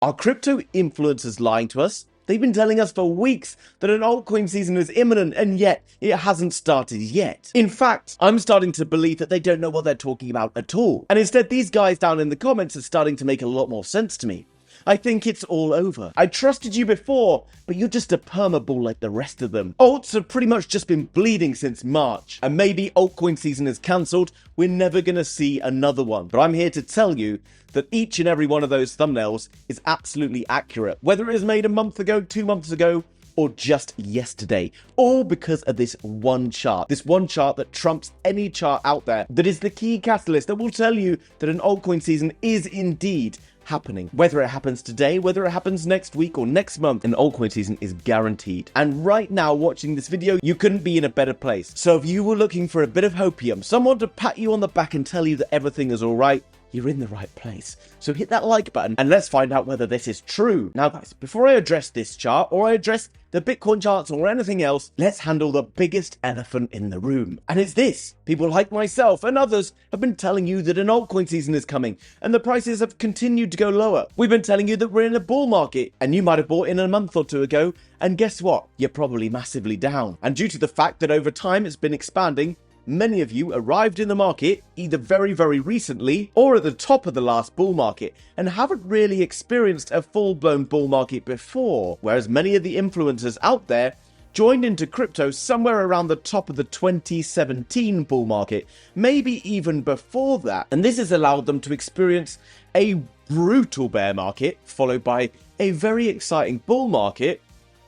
Are crypto influencers lying to us? They've been telling us for weeks that an altcoin season is imminent, and yet it hasn't started yet. In fact, I'm starting to believe that they don't know what they're talking about at all. And instead, these guys down in the comments are starting to make a lot more sense to me. I think it's all over. I trusted you before, but you're just a permabull like the rest of them. Alts have pretty much just been bleeding since March, and maybe altcoin season is cancelled. We're never gonna see another one. But I'm here to tell you that each and every one of those thumbnails is absolutely accurate, whether it was made a month ago, 2 months ago, or just yesterday, all because of this one chart that trumps any chart out there, that is the key catalyst that will tell you that an altcoin season is indeed happening. Whether it happens today, whether it happens next week or next month, an altcoin season is guaranteed. And right now, watching this video, you couldn't be in a better place. So if you were looking for a bit of hopium, someone to pat you on the back and tell you that everything is all right, you're in the right place. So hit that like button and let's find out whether this is true. Now guys, before I address this chart or I address the Bitcoin charts or anything else, let's handle the biggest elephant in the room. And it's this. People like myself and others have been telling you that an altcoin season is coming and the prices have continued to go lower. We've been telling you that we're in a bull market and you might have bought in a month or two ago, and guess what? You're probably massively down. And due to the fact that over time it's been expanding, many of you arrived in the market either very, very recently or at the top of the last bull market and haven't really experienced a full-blown bull market before, whereas many of the influencers out there joined into crypto somewhere around the top of the 2017 bull market, maybe even before that. And this has allowed them to experience a brutal bear market, followed by a very exciting bull market,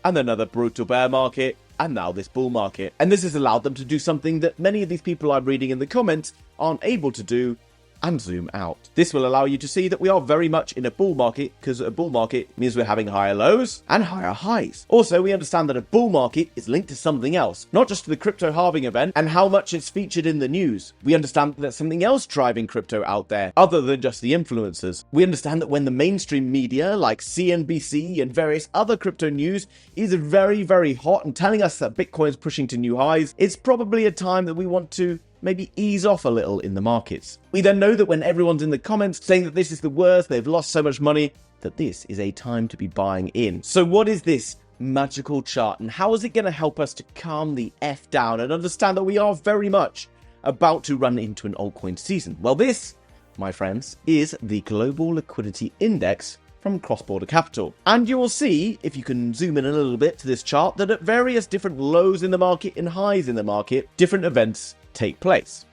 and another brutal bear market, and now this bull market. And this has allowed them to do something that many of these people I'm reading in the comments aren't able to do, and zoom out. This will allow you to see that we are very much in a bull market, because a bull market means we're having higher lows and higher highs. Also, we understand that a bull market is linked to something else, not just to the crypto halving event and how much it's featured in the news. We understand that there's something else driving crypto out there, other than just the influencers. We understand that when the mainstream media, like CNBC and various other crypto news, is very, very hot and telling us that Bitcoin is pushing to new highs, it's probably a time that we want to maybe ease off a little in the markets. We then know that when everyone's in the comments saying that this is the worst, they've lost so much money, that this is a time to be buying in. So what is this magical chart and how is it going to help us to calm the F down and understand that we are very much about to run into an altcoin season? Well, this, my friends, is the Global Liquidity Index from Cross-Border Capital. And you will see, if you can zoom in a little bit to this chart, that at various different lows in the market and highs in the market, different events take place.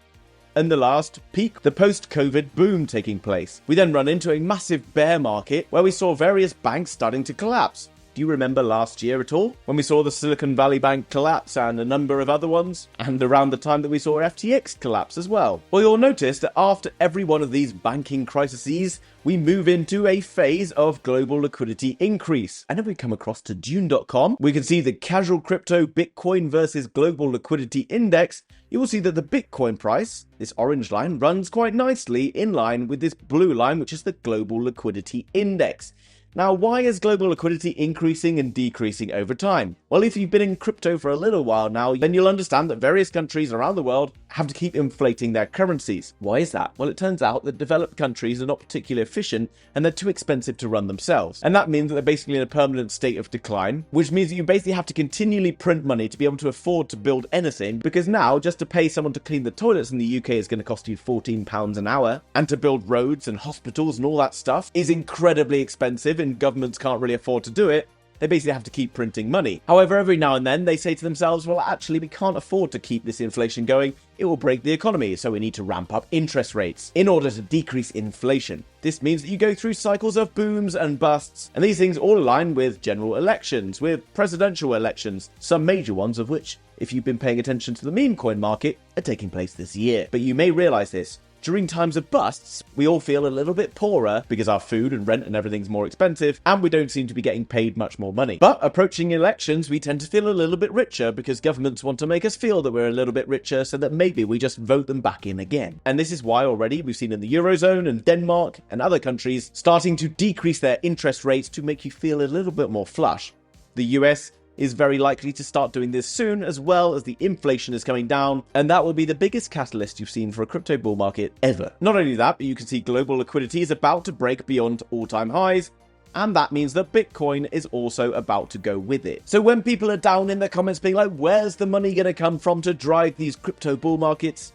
And the last peak, the post-COVID boom taking place. We then run into a massive bear market where we saw various banks starting to collapse. Do you remember last year at all, when we saw the Silicon Valley Bank collapse and a number of other ones, and around the time that we saw FTX collapse as well? Well, you'll notice that after every one of these banking crises, we move into a phase of global liquidity increase. And if we come across to Dune.com, we can see the casual crypto Bitcoin versus global liquidity index. You will see that the Bitcoin price, this orange line, runs quite nicely in line with this blue line, which is the global liquidity index. Now, why is global liquidity increasing and decreasing over time? Well, if you've been in crypto for a little while now, then you'll understand that various countries around the world have to keep inflating their currencies. Why is that? Well, it turns out that developed countries are not particularly efficient and they're too expensive to run themselves. And that means that they're basically in a permanent state of decline, which means that you basically have to continually print money to be able to afford to build anything, because now just to pay someone to clean the toilets in the UK is going to cost you £14 an hour, and to build roads and hospitals and all that stuff is incredibly expensive, and governments can't really afford to do it. They basically have to keep printing money. However, every now and then they say to themselves, well, actually, we can't afford to keep this inflation going. It will break the economy, so we need to ramp up interest rates in order to decrease inflation. This means that you go through cycles of booms and busts, and these things all align with general elections, with presidential elections, some major ones of which, if you've been paying attention to the meme coin market, are taking place this year. But you may realize this. During times of busts, we all feel a little bit poorer because our food and rent and everything's more expensive, and we don't seem to be getting paid much more money. But approaching elections, we tend to feel a little bit richer because governments want to make us feel that we're a little bit richer so that maybe we just vote them back in again. And this is why already we've seen in the Eurozone and Denmark and other countries starting to decrease their interest rates to make you feel a little bit more flush. The US is very likely to start doing this soon, as well as the inflation is coming down, and that will be the biggest catalyst you've seen for a crypto bull market ever. Not only that, but you can see global liquidity is about to break beyond all-time highs, and that means that Bitcoin is also about to go with it. So when people are down in the comments being like, where's the money going to come from to drive these crypto bull markets?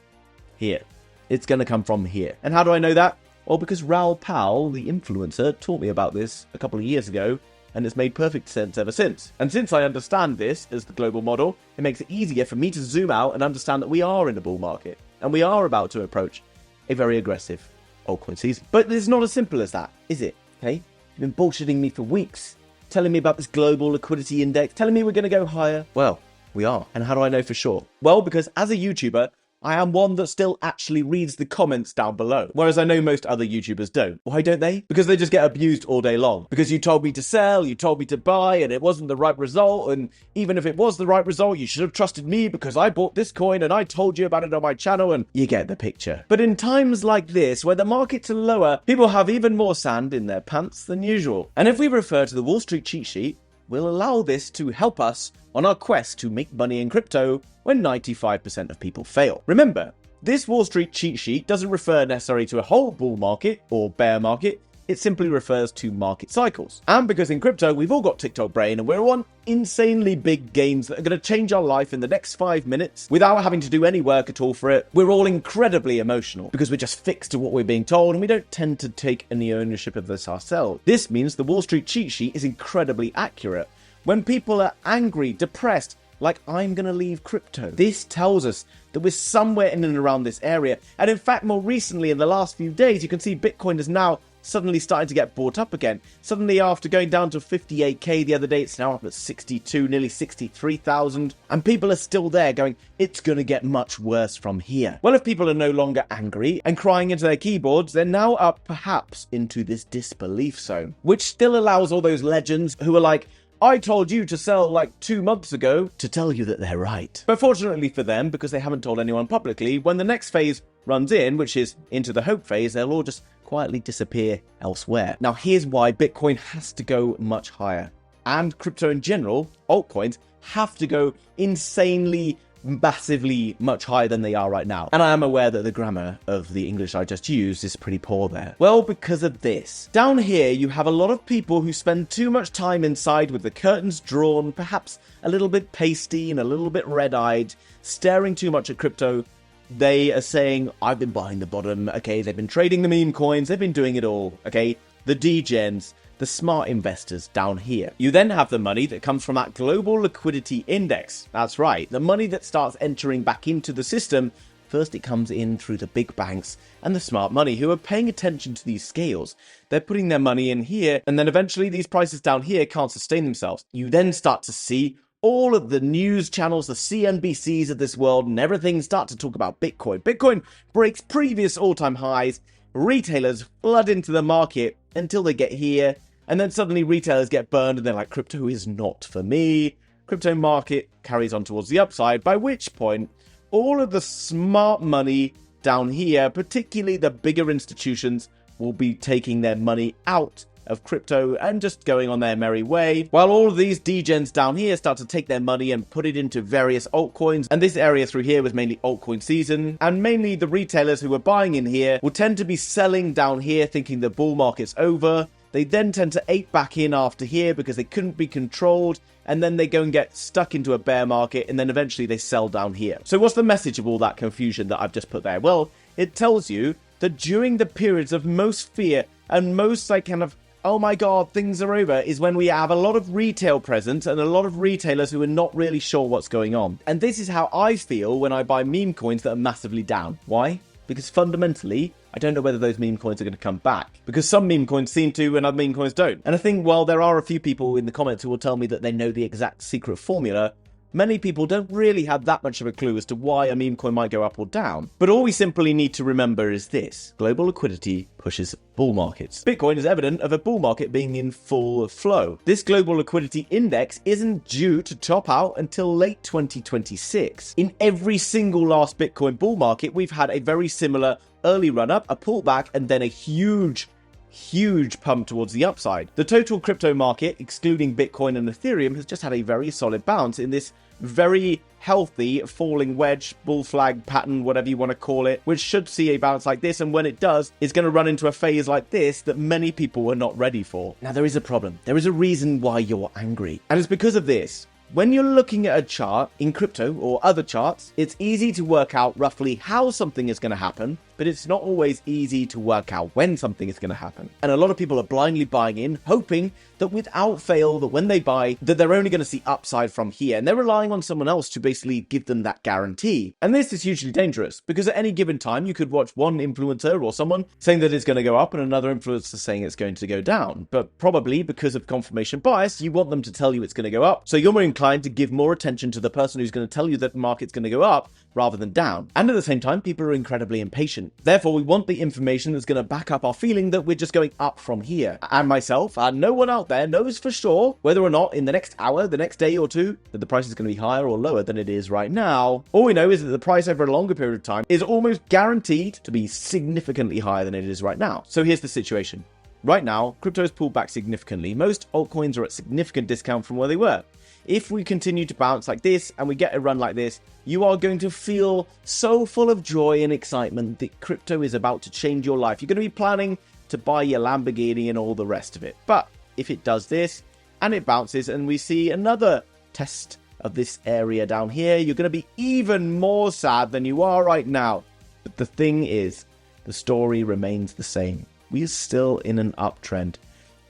Here. It's going to come from here. And how do I know that? Well, because Raoul Pal, the influencer, taught me about this a couple of years ago, and it's made perfect sense ever since. And since I understand this as the global model, it makes it easier for me to zoom out and understand that we are in a bull market, and we are about to approach a very aggressive altcoin season. But it's not as simple as that, is it? Okay? You've been bullshitting me for weeks, telling me about this global liquidity index, telling me we're going to go higher. Well, we are. And how do I know for sure? Well, because as a YouTuber, I am one that still actually reads the comments down below, whereas I know most other YouTubers don't. Why don't they? Because they just get abused all day long. Because you told me to sell, you told me to buy, and it wasn't the right result, and even if it was the right result, you should have trusted me because I bought this coin and I told you about it on my channel, and you get the picture. But in times like this, where the markets are lower, people have even more sand in their pants than usual. And if we refer to the Wall Street cheat sheet, we'll allow this to help us on our quest to make money in crypto when 95% of people fail. Remember, this Wall Street cheat sheet doesn't refer necessarily to a whole bull market or bear market, it simply refers to market cycles. And because in crypto, we've all got TikTok brain and we're on insanely big gains that are going to change our life in the next 5 minutes without having to do any work at all for it. We're all incredibly emotional because we're just fixed to what we're being told and we don't tend to take any ownership of this ourselves. This means the Wall Street cheat sheet is incredibly accurate. When people are angry, depressed, like I'm going to leave crypto, this tells us that we're somewhere in and around this area. And in fact, more recently, in the last few days, you can see Bitcoin is now suddenly starting to get bought up again. Suddenly, after going down to 58k the other day, it's now up at 62, nearly 63,000. And people are still there going, it's going to get much worse from here. Well, if people are no longer angry and crying into their keyboards, they're now up perhaps into this disbelief zone, which still allows all those legends who are like, I told you to sell like 2 months ago, to tell you that they're right. But fortunately for them, because they haven't told anyone publicly, when the next phase runs in, which is into the hope phase, they'll all just quietly disappear elsewhere. Now, here's why Bitcoin has to go much higher. And crypto in general, altcoins, have to go insanely, massively much higher than they are right now. And I am aware that the grammar of the English I just used is pretty poor there. Well, because of this. Down here, you have a lot of people who spend too much time inside with the curtains drawn, perhaps a little bit pasty and a little bit red-eyed, staring too much at crypto. They are saying, I've been buying the bottom, okay, they've been trading the meme coins, they've been doing it all, okay, the degens, the smart investors down here. You then have the money that comes from that global liquidity index. That's right, the money that starts entering back into the system. First it comes in through the big banks and the smart money who are paying attention to these scales. They're putting their money in here, and then eventually these prices down here can't sustain themselves. You then start to see all of the news channels, the CNBCs of this world and everything start to talk about Bitcoin. Bitcoin breaks previous all-time highs. Retailers flood into the market until they get here. And then suddenly retailers get burned and they're like, crypto is not for me. Crypto market carries on towards the upside, by which point all of the smart money down here, particularly the bigger institutions, will be taking their money out of crypto and just going on their merry way, while all of these degens down here start to take their money and put it into various altcoins. And this area through here was mainly altcoin season, and mainly the retailers who were buying in here will tend to be selling down here thinking the bull market's over. They then tend to ape back in after here because they couldn't be controlled, and then they go and get stuck into a bear market, and then eventually they sell down here. So what's the message of all that confusion that I've just put there? Well, it tells you that during the periods of most fear and most like kind of, oh my god, things are over, is when we have a lot of retail presence and a lot of retailers who are not really sure what's going on. And this is how I feel when I buy meme coins that are massively down. Why? Because fundamentally, I don't know whether those meme coins are going to come back. Because some meme coins seem to and other meme coins don't. And I think while there are a few people in the comments who will tell me that they know the exact secret formula, many people don't really have that much of a clue as to why a meme coin might go up or down. But all we simply need to remember is this: global liquidity pushes bull markets. Bitcoin is evident of a bull market being in full flow. This global liquidity index isn't due to top out until late 2026. In every single last Bitcoin bull market, we've had a very similar early run up, a pullback, and then a huge huge pump towards the upside. The total crypto market, excluding Bitcoin and Ethereum, has just had a very solid bounce in this very healthy falling wedge, bull flag pattern, whatever you want to call it, which should see a bounce like this, and when it does, it's going to run into a phase like this that many people were not ready for. Now, there is a problem. There is a reason why you're angry, and it's because of this. When you're looking at a chart in crypto or other charts, it's easy to work out roughly how something is going to happen, but it's not always easy to work out when something is going to happen. And a lot of people are blindly buying in, hoping that without fail, that when they buy, that they're only going to see upside from here. And they're relying on someone else to basically give them that guarantee. And this is hugely dangerous because at any given time, you could watch one influencer or someone saying that it's going to go up and another influencer saying it's going to go down. But probably because of confirmation bias, you want them to tell you it's going to go up. So you're more inclined to give more attention to the person who's going to tell you that the market's going to go up rather than down. And at the same time, people are incredibly impatient. Therefore, we want the information that's going to back up our feeling that we're just going up from here. And myself, and no one out there knows for sure whether or not in the next hour, the next day or two, that the price is going to be higher or lower than it is right now. All we know is that the price over a longer period of time is almost guaranteed to be significantly higher than it is right now. So here's the situation. Right now, crypto has pulled back significantly. Most altcoins are at significant discount from where they were. If we continue to bounce like this and we get a run like this, you are going to feel so full of joy and excitement that crypto is about to change your life. You're going to be planning to buy your Lamborghini and all the rest of it. But if it does this and it bounces and we see another test of this area down here, you're going to be even more sad than you are right now. But the thing is, the story remains the same. We are still in an uptrend.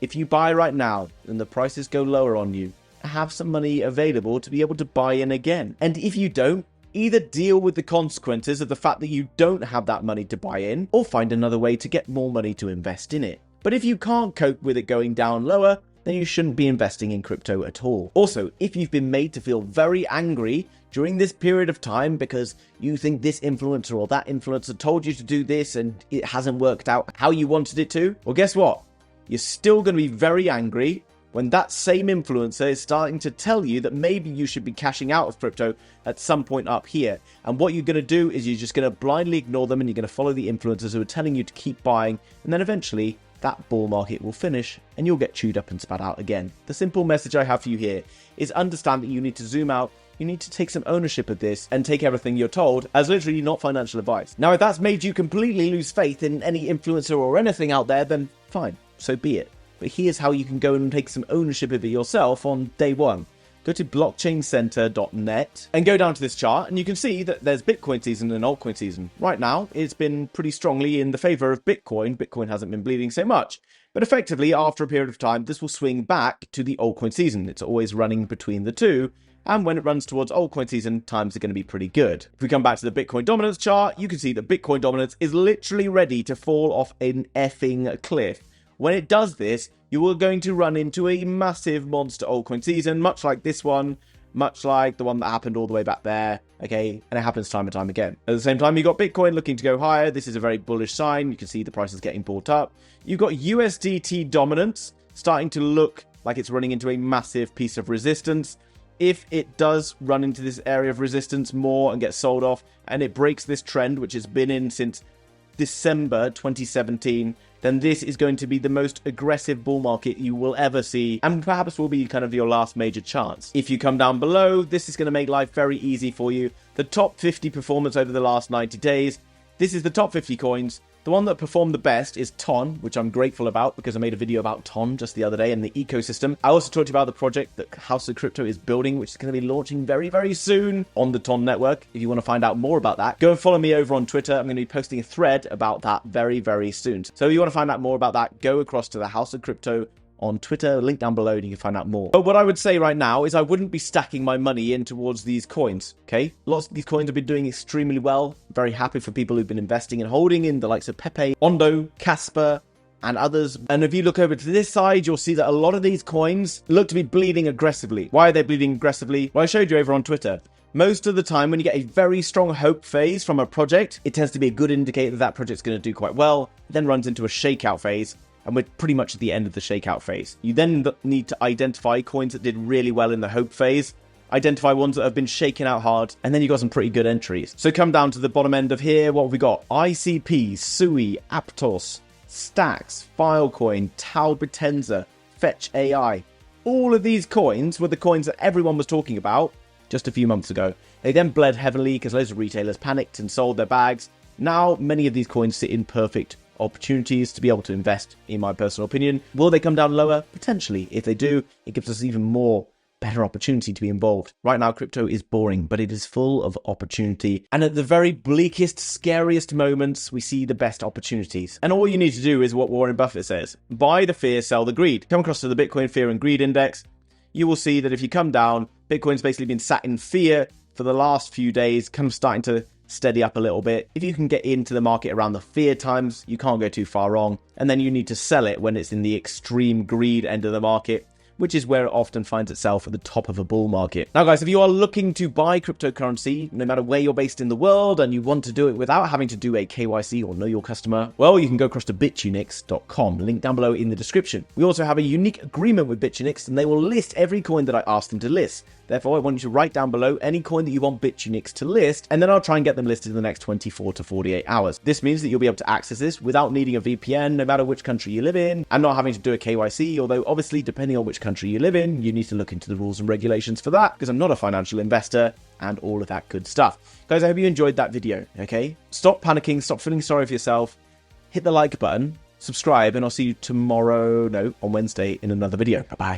If you buy right now and the prices go lower on you, have some money available to be able to buy in again. And if you don't, either deal with the consequences of the fact that you don't have that money to buy in, or find another way to get more money to invest in it. But if you can't cope with it going down lower, then you shouldn't be investing in crypto at all. Also, if you've been made to feel very angry during this period of time because you think this influencer or that influencer told you to do this and it hasn't worked out how you wanted it to, well, guess what? You're still going to be very angry when that same influencer is starting to tell you that maybe you should be cashing out of crypto at some point up here. And what you're going to do is you're just going to blindly ignore them and you're going to follow the influencers who are telling you to keep buying. And then eventually that bull market will finish and you'll get chewed up and spat out again. The simple message I have for you here is understand that you need to zoom out. You need to take some ownership of this and take everything you're told as literally not financial advice. Now, if that's made you completely lose faith in any influencer or anything out there, then fine, so be it. But here's how you can go and take some ownership of it yourself on day one. Go to blockchaincenter.net and go down to this chart and you can see that there's Bitcoin season and altcoin season. Right now, it's been pretty strongly in the favor of Bitcoin. Bitcoin hasn't been bleeding so much. But effectively, after a period of time, this will swing back to the altcoin season. It's always running between the two. And when it runs towards altcoin season, times are going to be pretty good. If we come back to the Bitcoin dominance chart, you can see that Bitcoin dominance is literally ready to fall off an effing cliff. When it does this, you are going to run into a massive monster altcoin season, much like this one, much like the one that happened all the way back there, okay? And it happens time and time again. At the same time, you've got Bitcoin looking to go higher. This is a very bullish sign. You can see the price is getting bought up. You've got USDT dominance starting to look like it's running into a massive piece of resistance. If it does run into this area of resistance more and gets sold off, and it breaks this trend, which has been in since December 2017, then this is going to be the most aggressive bull market you will ever see, and perhaps will be kind of your last major chance. If you come down below, this is going to make life very easy for you. The top 50 performance over the last 90 days. This is the top 50 coins. The one that performed the best is TON, which I'm grateful about because I made a video about TON just the other day and the ecosystem. I also talked about the project that House of Crypto is building, which is going to be launching very, very soon on the TON network. If you want to find out more about that, go and follow me over on Twitter. I'm going to be posting a thread about that very, very soon. So if you want to find out more about that, go across to the House of Crypto on Twitter, link down below, and you can find out more. But what I would say right now is I wouldn't be stacking my money in towards these coins, okay? Lots of these coins have been doing extremely well. Very happy for people who've been investing and holding in the likes of Pepe, Ondo, Casper, and others. And if you look over to this side, you'll see that a lot of these coins look to be bleeding aggressively. Why are they bleeding aggressively? Well, I showed you over on Twitter. Most of the time, when you get a very strong hope phase from a project, it tends to be a good indicator that that project's going to do quite well, then runs into a shakeout phase. And we're pretty much at the end of the shakeout phase. You then need to identify coins that did really well in the hope phase, identify ones that have been shaken out hard, and then you got some pretty good entries. So come down to the bottom end of here, what have we got? ICP, SUI, Aptos, Stacks, Filecoin, Tal Potenza, Fetch AI. All of these coins were the coins that everyone was talking about just a few months ago. They then bled heavily because loads of retailers panicked and sold their bags. Now, many of these coins sit in perfect opportunities to be able to invest, in my personal opinion. Will they come down lower? Potentially. If they do, it gives us even more better opportunity to be involved. Right now, crypto is boring, but it is full of opportunity. And at the very bleakest, scariest moments, we see the best opportunities. And all you need to do is what Warren Buffett says. Buy the fear, sell the greed. Come across to the Bitcoin Fear and Greed Index. You will see that if you come down, Bitcoin's basically been sat in fear for the last few days, kind of starting to steady up a little bit. If you can get into the market around the fear times, you can't go too far wrong. And then you need to sell it when it's in the extreme greed end of the market, which is where it often finds itself at the top of a bull market. Now, guys, if you are looking to buy cryptocurrency, no matter where you're based in the world, and you want to do it without having to do a KYC or know your customer, well, you can go across to bitunix.com, link down below in the description. We also have a unique agreement with Bitunix, and they will list every coin that I ask them to list. Therefore, I want you to write down below any coin that you want Bitunix to list, and then I'll try and get them listed in the next 24 to 48 hours. This means that you'll be able to access this without needing a VPN, no matter which country you live in, and not having to do a KYC, although obviously, depending on which country you live in, you need to look into the rules and regulations for that, because I'm not a financial investor, and all of that good stuff. Guys, I hope you enjoyed that video, okay? Stop panicking, stop feeling sorry for yourself, hit the like button, subscribe, and I'll see you tomorrow, on Wednesday, in another video. Bye-bye.